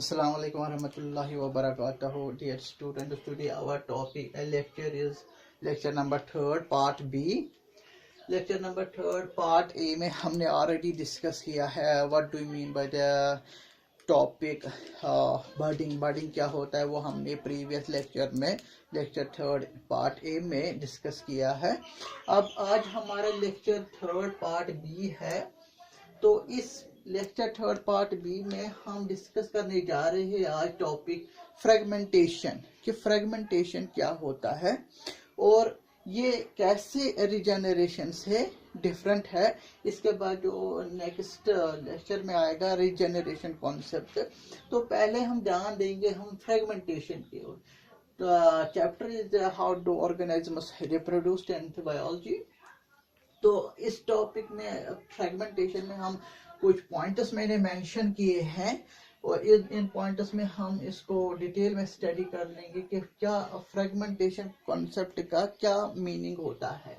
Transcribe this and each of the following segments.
Assalamu alaikum warahmatullahi wabarakatuh. Dear student, today our topic lecture is lecture number 3 part B. Lecture number 3 part A में हमने already discuss किया है what do you mean by the topic budding. Budding क्या होता है वो हमने previous lecture में lecture 3 part A में discuss किया है. अब आज हमारा lecture 3 part B है. तो इस लेक्चर 3 पार्ट बी में हम डिस्कस करने जा रहे हैं आज टॉपिक फ्रेगमेंटेशन कि फ्रेगमेंटेशन क्या होता है और ये कैसे रिजेनरेशन से डिफरेंट है. इसके बाद जो नेक्स्ट लेक्चर में आएगा रिजेनरेशन कॉन्सेप्ट. तो पहले हम ध्यान देंगे हम फ्रेगमेंटेशन की ओर. Chapter is how do organisms reproduced in biology. तो इस टॉपिक में फ्रेगमेंटेशन में हम कुछ पॉइंट्स मैंने मेंशन किए हैं और इन पॉइंट्स में हम इसको डिटेल में स्टडी कर लेंगे कि क्या फ्रेगमेंटेशन कॉन्सेप्ट का क्या मीनिंग होता है.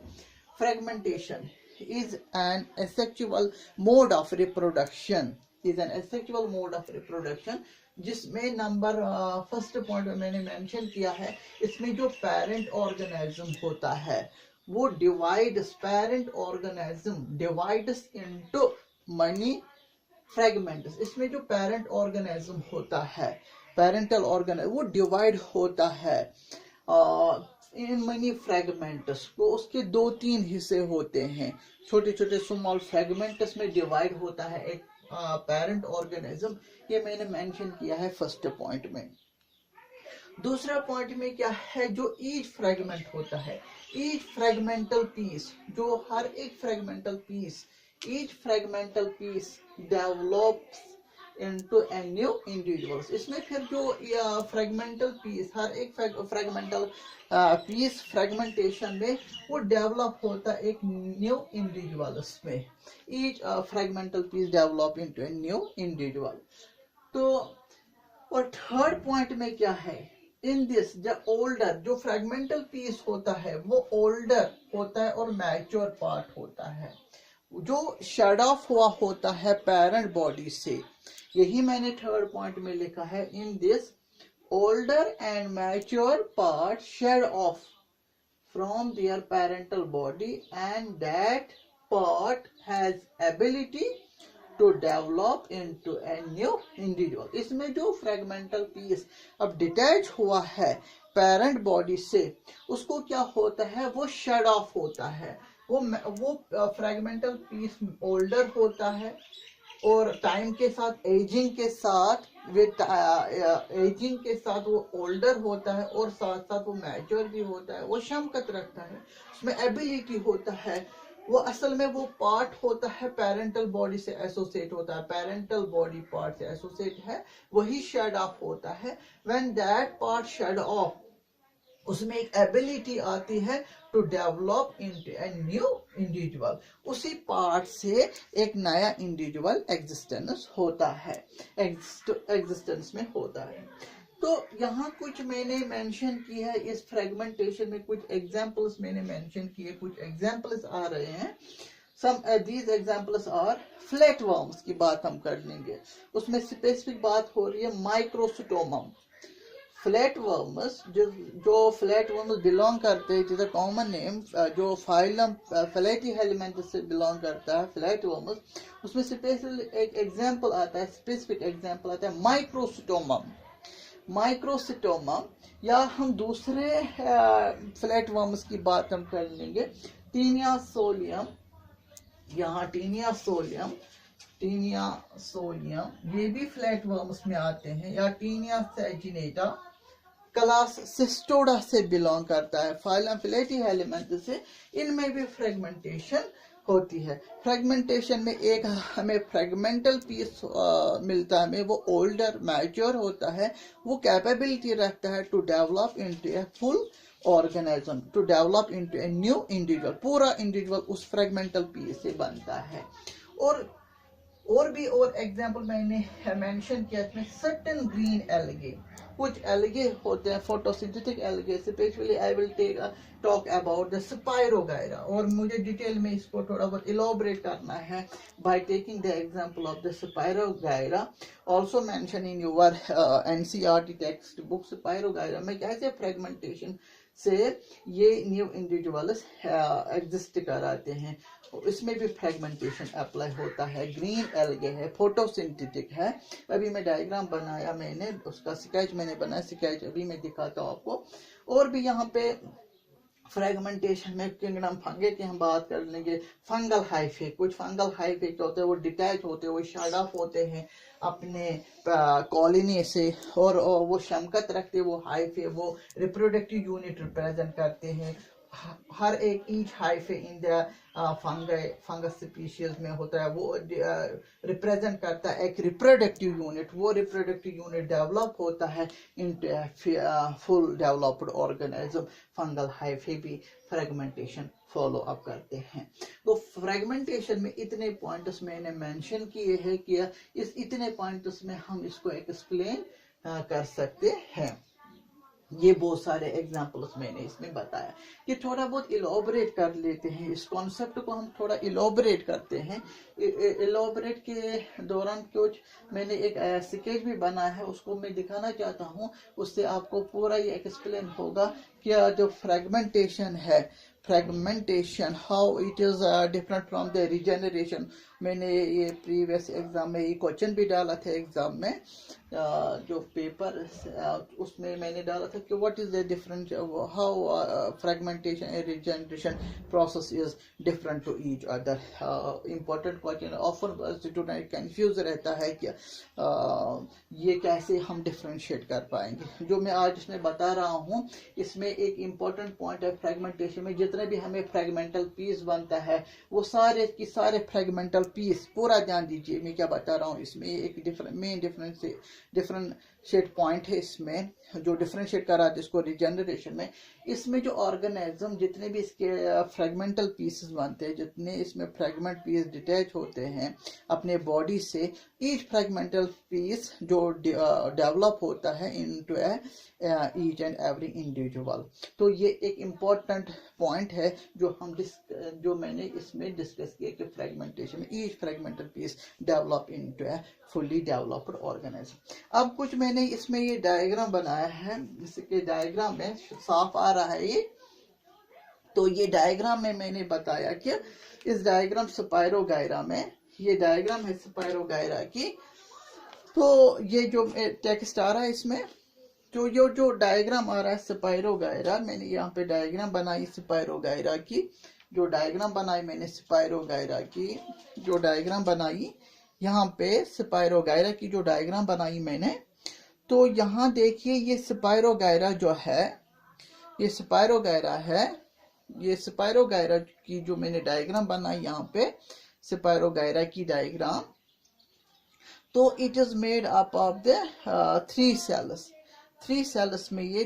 Fragmentation is an asexual mode of reproduction जिसमें नंबर फर्स्ट पॉइंट में मैंने मेंशन किया है. इसमें जो पेरेंट ऑर्गेनिज्म होता है वो parent organism divides into money fragments. इसमें जो पेरेंट ऑर्गेनिज्म होता है पेरेंटल ऑर्गेनिज्म वो डिवाइड होता है इन मनी फ्रेगमेंट्स. तो उसके 2-3 हिस्से होते हैं. छोटे छोटे स्मॉल फ्रेगमेंट्स में डिवाइड होता है एक पेरेंट ऑर्गेनिज्म. ये मैंने मेंशन किया है फर्स्ट पॉइंट में. दूसरा पॉइंट में क्या है जो ईच फ्रेगमेंट होता है ईच फ्रेगमेंटल पीस जो हर एक fragmental piece each fragmental piece develops into a new individuals. इसमें फिर जो फ्रेगमेंटल पीस हर एक फ्रेगमेंटल पीस फ्रेगमेंटेशन में वो डेवलप होता है एक न्यू इंडिविजुअल्स में. each fragmental piece develop into a new individual. तो और थर्ड पॉइंट में क्या है इन दिस जो फ्रेगमेंटल पीस होता है वो ओल्डर होता है और मैच्योर पार्ट होता है जो शेड ऑफ हुआ होता है पेरेंट बॉडी से. यही मैंने थर्ड पॉइंट में लिखा है in this older and mature part shed off from their parental body and that part has ability to develop into a new individual. इसमें जो फ्रेगमेंटल पीस अब डिटैच हुआ है पेरेंट बॉडी से उसको क्या होता है वो शेड ऑफ होता है. वो फ्रेगमेंटल पीस ओल्डर होता है और टाइम के साथ एजिंग के साथ वो ओल्डर होता है और साथ साथ वो मैच्योर भी होता है. वो शमकत रखता है उसमें एबिलिटी होता है. वो असल में वो पार्ट होता है पेरेंटल बॉडी से एसोसिएट होता है पेरेंटल बॉडी पार्ट से एसोसिएट है वही शेड ऑफ होता है. When that part shed off उसमें एक एबिलिटी आती है to develop into a new individual. उसी पार्ट से एक नया इंडिविजुअल एग्जिस्टेंस होता है एग्जिस्टेंस में होता है. तो यहाँ कुछ मैंने मेंशन की है इस फ्रेगमेंटेशन में कुछ एग्जांपल्स मैंने मेंशन किए. कुछ एग्जांपल्स आ रहे हैं. Some these examples are flat worms की बात हम कर लेंगे. उसमें स्पेसिफिक बात हो रही है माइक्रोस्टोमम. फ्लैट वर्म्स जो फ्लैट वर्म्स बिलोंग करते हैं it is a common name जो फाइलम फ्लैटी हेलिमेंट से बिलोंग करता है फ्लैट वर्म्स. उसमें स्पेशल एक एग्जांपल आता है स्पेसिफिक एग्जांपल आता है माइक्रोस्टोमम. या हम दूसरे फ्लैट वर्म्स की बात हम कर लेंगे टीनिया सोलियम. यहाँ टीनिया सोलियम ये भी फ्लैट वर्म्स में आते हैं. या टीनिया सैजिनेटा क्लास सिस्टोडा से बिलोंग करता है फाइलम फ्लैटी हेलिमेंट से. इनमें भी फ्रेगमेंटेशन होती है. फ्रेगमेंटेशन में एक हमें फ्रेगमेंटल पीस मिलता है हमें वो ओल्डर मैच्योर होता है. वो कैपेबिलिटी रखता है to develop into a full organism to develop into a new individual. पूरा इंडिविजुअल उस फ्रेगमेंटल पीस से बनता है. और और भी और एग्जांपल मैंने मेंशन किया इसमें सर्टेन ग्रीन एल्गे, कुछ एल्गे होते हैं photosynthetic algae, specially I will talk about the spirogyra, और मुझे डिटेल में इसको थोड़ा बहुत इलॉबरेट करना है by taking the example of the spirogyra also mention in your NCERT text book. Spirogyra में कैसे फ्रेगमेंटेशन से ये न्यू इंडिविजुअल्स एग्जिस्ट कराते हैं, इसमें भी फ्रेगमेंटेशन अप्लाई होता है। ग्रीन एल्गे है, फोटोसिंथेटिक है, अभी मैं डायग्राम बनाया मैंने, उसका स्केच मैंने बनाया, स्केच अभी मैं दिखाता हूँ आपको। और भी यहाँ पे फ्रेगमेंटेशन में किंगडम फंगे की हम बात कर लेंगे। फंगल हाइफे, कुछ फंगल हाइफे क्या होते हैं, वो डिटैच होते हैं, वो शट ऑफ होते हैं अपने कॉलोनी से, और वो शमकत रखते हैं, वो हाइफे वो रिप्रोडक्टिव यूनिट रिप्रेजेंट करते हैं। हर एक each hyphae in the fungus species में होता है, वो रिप्रेजेंट करता है एक रिप्रोडक्टिव यूनिट, वो रिप्रोडक्टिव यूनिट डेवलप होता है into full developed organism. Fungal hyphae भी फ्रेगमेंटेशन फॉलो अप करते हैं। तो फ्रेगमेंटेशन में इतने पॉइंट्स मैंने मेंशन किए हैं कि इस इतने पॉइंट्स में हम इसको एक्सप्लेन कर सकते हैं। ये बहुत सारे एग्जाम्पल्स मैंने इसमें बताया कि थोड़ा बहुत इलॉबरेट कर लेते हैं, इस कॉन्सेप्ट को हम थोड़ा इलॉबरेट करते हैं। इलॉबरेट के दौरान कुछ मैंने एक स्केच भी बनाया है, उसको मैं दिखाना चाहता हूँ, उससे आपको पूरा ये एक्सप्लेन होगा कि जो फ्रेगमेंटेशन है, fragmentation how it is different from the regeneration. मैंने ये प्रीवियस एग्जाम में ये क्वेश्चन भी डाला था एग्जाम में, जो पेपर उसमें मैंने डाला था कि what is the difference, how fragmentation and regeneration process is different to each other. Important question, often student confuse रहता है कि ये कैसे हम डिफरेंशिएट कर पाएंगे। जो मैं आज इसमें बता रहा हूँ इसमें एक इम्पोर्टेंट पॉइंट है फ्रेगमेंटेशन में, जितने भी हमें फ्रेगमेंटल पीस बनता है वो सारे की सारे फ्रेगमेंटल पीस, पूरा ध्यान दीजिए मैं क्या बता रहा हूँ, इसमें एक मेन डिफरेंशिएट पॉइंट है इसमें, जो डिफरेंशिएट कर रहा है इसको रिजेनरेशन में। इसमें जो ऑर्गेनिज्म जितने भी इसके फ्रेगमेंटल पीसेस बनते हैं, जितने इसमें फ्रेगमेंट पीस डिटैच होते हैं अपने बॉडी से, ईच फ्रेगमेंटल पीस जो डेवलप होता है into each and every individual. तो ये एक इम्पोर्टेंट पॉइंट है जो मैंने इसमें डिस्कस किया कि फ्रेगमेंटेशन में each fragmental piece develop into a fully developed organism. अब कुछ मैंने इसमें ये डायग्राम बनाया है, इसके डायग्राम में साफ आ रहा है ये। तो ये डायग्राम में मैंने बताया कि इस डायग्राम स्पायरोगायरा में, ये डायग्राम है स्पायरोगायरा की। तो ये जो टेक्स्ट आ रहा है इसमें, तो जो डायग्राम आ रहा है स्पायरोगायरा, मैंने यहाँ पे डायग्राम बनाई स्पायरोगायरा की, जो डायग्राम बनाई मैंने स्पायरोगायरा की, जो डायग्राम बनाई यहाँ पे स्पायरोगायरा की जो डायग्राम बनाई मैंने, तो यहाँ देखिए ये स्पायरोगायरा जो है, ये स्पायरोगायरा है, ये स्पायरोगायरा की जो मैंने डायग्राम बनाई यहाँ पे स्पायरोगायरा की डायग्राम, तो it is made up of the 3 cells में ये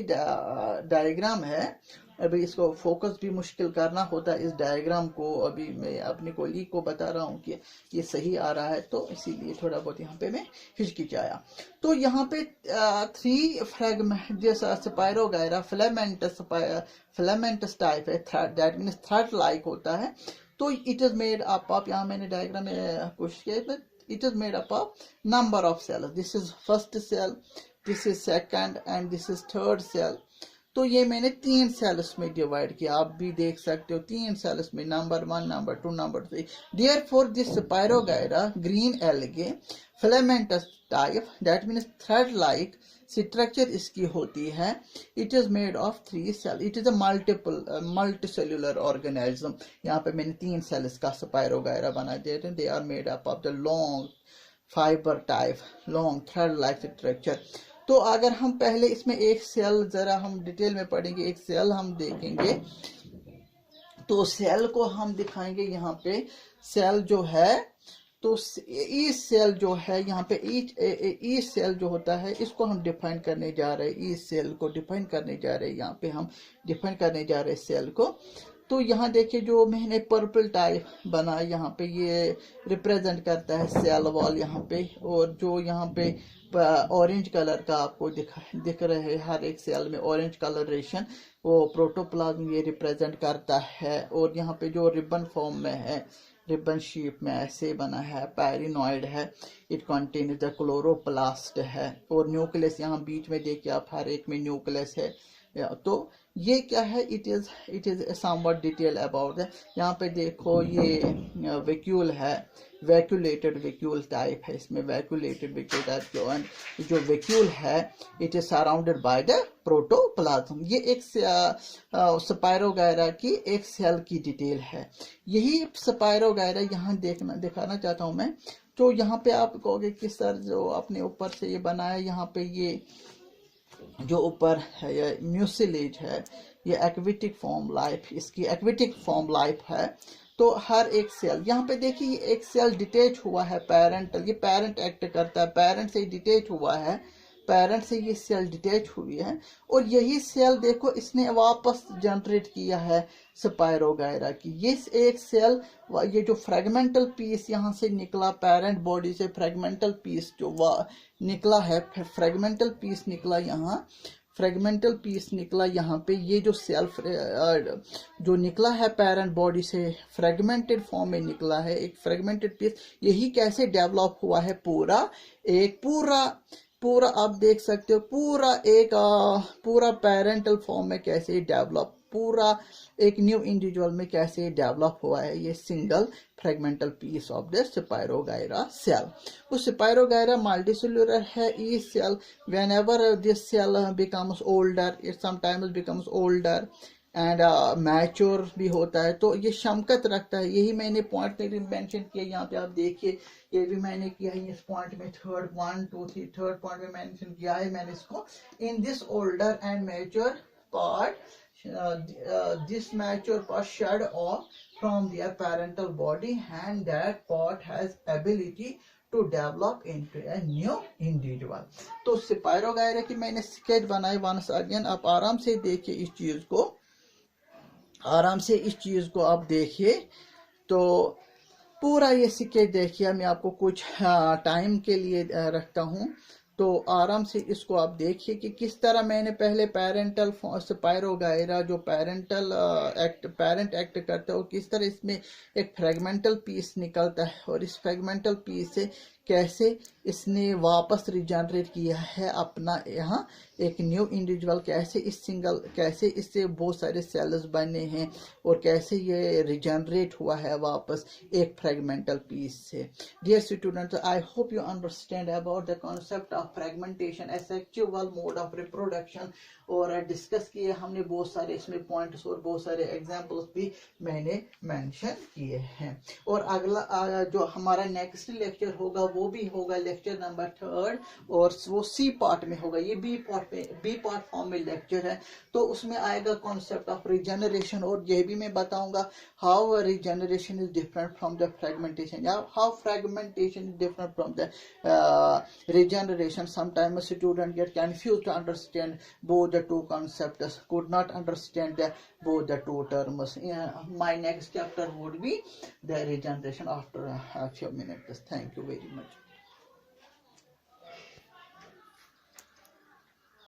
डायग्राम है। अभी इसको फोकस भी मुश्किल करना होता है इस डायग्राम को, अभी मैं अपने कोलीग को बता रहा हूँ कि ये सही आ रहा है, तो इसीलिए थोड़ा बहुत यहाँ पे मैं हिचकिचाया। तो यहाँ पे 3 फ्रेगमेंट जैसा स्पायरोगायरा फिलामेंटस टाइप है, दैट मीन्स थ्रेड लाइक होता है। तो it is made up of, यहाँ मैंने डायग्राम में कुछ किया, it is made up of number of cells. This is first cell, this is second and this is third cell. तो ये मैंने 3 सेल्स में डिवाइड किया, आप भी देख सकते हो 3 सेल्स में, number 1, number 2, number 3। Therefore this spirogyra green algae filamentous type, that means thread like structure इसकी होती है। It is made of 3 cell, it is a multicellular organism. यहाँ पे मैंने 3 सेल्स का स्पायरोगायरा बना दिया, they are made up of the long fibre type, long thread like structure. तो अगर हम पहले इसमें एक सेल जरा हम डिटेल में पढ़ेंगे, एक सेल हम देखेंगे, तो सेल को हम दिखाएंगे यहाँ पे। सेल जो है, तो ईच सेल जो है यहाँ पे, ईच सेल जो होता है इसको हम डिफाइन करने जा रहे हैं, ईच सेल को डिफाइन करने जा रहे हैं, यहाँ पे हम डिफाइन करने जा रहे हैं सेल को। तो यहाँ देखिए जो मैंने पर्पल टाइप बना, यहाँ पे ये रिप्रेजेंट करता है सेल वॉल यहाँ पे, और जो यहाँ पे ऑरेंज कलर का आपको दिख रहे हैं हर एक सेल में ऑरेंज कलरेशन, वो प्रोटोप्लाज्म ये रिप्रेजेंट करता है। और यहाँ पे जो रिबन फॉर्म में है, रिबन शेप में ऐसे बना है, पैरिनॉइड है, इट कंटेन्स द क्लोरोप्लास्ट है, और न्यूक्लियस यहाँ बीच में देखिए आप, हर एक में न्यूक्लियस है। तो ये क्या है, it is somewhat detail about the, यहाँ पे देखो ये वैक्यूल है, वैक्यूलेटेड वैक्यूल टाइप है, इसमें वैक्यूलेटेड वैक्यूल टाइप जो वैक्यूल है it is surrounded by the protoplasm. ये एक स्पायरोगायरा की एक सेल की डिटेल है। यही स्पायरोगायरा यहाँ दिखाना चाहता हूँ मैं। तो यहाँ पे आप कहोगे कि सर जो अपने ऊपर से ये बना है, यहाँ पे ये जो ऊपर है ये म्यूसिलेज है, ये एक्विटिक फॉर्म लाइफ, इसकी एक्विटिक फॉर्म लाइफ है। तो हर एक सेल यहाँ पे देखिए, ये एक सेल डिटेच हुआ है पैरेंटल, ये पैरेंट एक्ट करता है, पैरेंट से डिटेच हुआ है, पैरेंट से ये सेल डिटेच हुई है, और यही सेल देखो इसने वापस जनरेट किया है स्पायरोगायरा की। ये एक सेल, ये जो फ्रेगमेंटल पीस यहाँ से निकला पैरेंट बॉडी से, फ्रेगमेंटल पीस जो निकला है, फ्रेगमेंटल पीस निकला यहाँ, फ्रेगमेंटल पीस निकला यहाँ पे, ये जो सेल्फ जो निकला है पेरेंट बॉडी से फ्रेगमेंटेड फॉर्म में निकला है, एक फ्रेगमेंटेड पीस, यही कैसे डेवलप हुआ है पूरा, एक पूरा आप देख सकते हो, पूरा पेरेंटल फॉर्म में कैसे डेवलप, पूरा एक न्यू इंडिविजुअल में कैसे डेवलप हुआ है ये single fragmental piece of the spirogyra cell. वो स्पायरोगायरा मल्टीसेलुलर है। Each cell whenever this cell becomes older, it sometimes becomes older and mature भी होता है, तो ये शमकत रखता है। यही मैंने पॉइंट में मेंशन किया, यहाँ पे आप देखिए, ये भी मैंने किया है इस पॉइंट में, थर्ड पॉइंट में मेंशन किया है मैंने इसको, इन this older and mature part, this mature part shed off from their parental body, and that part has ability to develop into a new individual। तो स्पायरोगायरा की मैंने स्केच बनाई वंस अगेन, आप आराम से देखिए इस चीज को, आराम से इस चीज को आप देखिए। तो पूरा ये स्केच देखिए, मैं आपको कुछ टाइम के लिए रखता हूँ, तो आराम से इसको आप देखिए कि किस तरह मैंने पहले पैरेंटल स्पायरोगायरा जो पैरेंट एक्ट करता है, और किस तरह इसमें एक फ्रेगमेंटल पीस निकलता है, और इस फ्रेगमेंटल पीस से कैसे इसने वापस रिजनरेट किया है अपना यहाँ एक न्यू इंडिविजुअल, कैसे इससे बहुत सारे सेल्स बने हैं, और कैसे ये रिजनरेट हुआ है वापस एक फ्रेगमेंटल पीस से। Dear students, I hope you understand about the concept of fragmentation, asexual mode of reproduction, और डिस्कस किए हमने बहुत सारे इसमें पॉइंट्स, और बहुत सारे एग्जाम्पल्स भी मैंने मेंशन किए हैं। और अगला जो हमारा नेक्स्ट लेक्चर होगा वो भी होगा लेक्चर नंबर 3, और वो सी पार्ट में होगा, ये बी पार्ट फॉर्म में लेक्चर है, तो उसमें आएगा कॉन्सेप्ट ऑफ रिजनरेशन, और ये भी मैं बताऊंगा how regeneration is different from the fragmentation, या how fragmentation is different from the regeneration. Sometimes students get confused to understand both the two concepts, could not understand both the two terms. My next chapter would be the regeneration after a few minutes. Thank you very much.